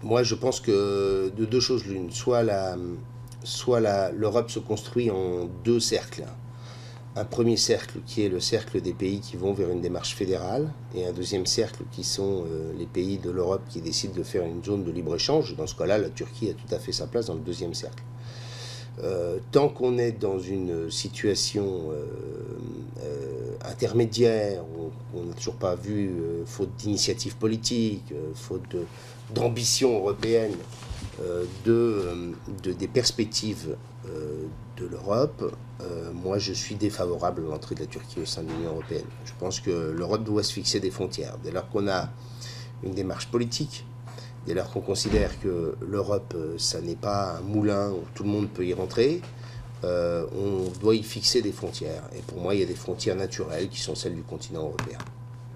Moi, je pense que de deux choses l'une. L'Europe se construit en deux cercles. Un premier cercle qui est le cercle des pays qui vont vers une démarche fédérale, et un deuxième cercle qui sont les pays de l'Europe qui décident de faire une zone de libre-échange. Dans ce cas-là, la Turquie a tout à fait sa place dans le deuxième cercle. Tant qu'on est dans une situation intermédiaire, où on n'a toujours pas vu, faute d'initiative politique, faute d'ambition européenne, des perspectives de l'Europe, moi je suis défavorable à l'entrée de la Turquie au sein de l'Union européenne. Je pense que l'Europe doit se fixer des frontières. Dès lors qu'on a une démarche politique, dès lors qu'on considère que l'Europe, ça n'est pas un moulin où tout le monde peut y rentrer, on doit y fixer des frontières. Et pour moi, il y a des frontières naturelles qui sont celles du continent européen.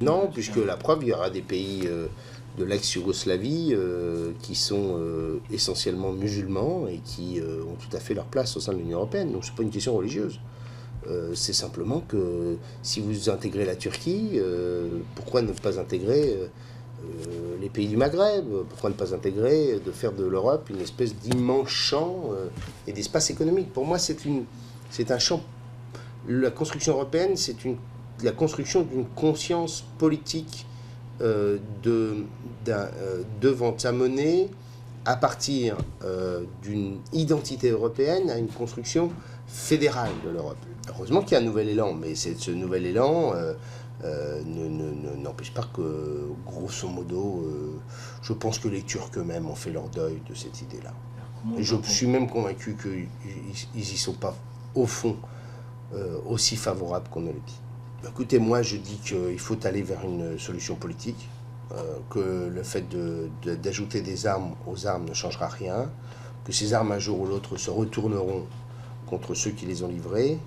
Non, puisque la preuve, il y aura des pays de l'ex-Yougoslavie qui sont essentiellement musulmans et qui ont tout à fait leur place au sein de l'Union européenne. Donc, ce n'est pas une question religieuse. C'est simplement que si vous intégrez la Turquie, pourquoi ne pas intégrer les pays du Maghreb? Pourquoi ne pas intégrer, de faire de l'Europe une espèce d'immense champ et d'espace économique? Pour moi, c'est un champ. La construction européenne, c'est la construction d'une conscience politique devant amener à partir d'une identité européenne à une construction fédérale de l'Europe. Heureusement qu'il y a un nouvel élan, mais ce nouvel élan n'empêche pas que, grosso modo, je pense que les Turcs eux-mêmes ont fait leur deuil de cette idée-là. Et je suis même convaincu qu'ils n'y sont pas, au fond, aussi favorables qu'on ne le dit. Écoutez, moi je dis qu'il faut aller vers une solution politique, que le fait d'ajouter des armes aux armes ne changera rien, que ces armes un jour ou l'autre se retourneront contre ceux qui les ont livrées,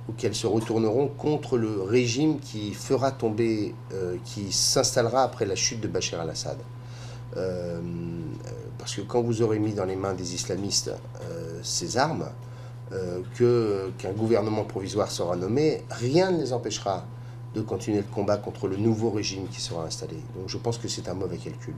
ou qu'elles se retourneront contre le régime qui fera tomber, qui s'installera après la chute de Bachar al-Assad. Parce que quand vous aurez mis dans les mains des islamistes ces armes, qu'un gouvernement provisoire sera nommé, rien ne les empêchera de continuer le combat contre le nouveau régime qui sera installé. Donc je pense que c'est un mauvais calcul.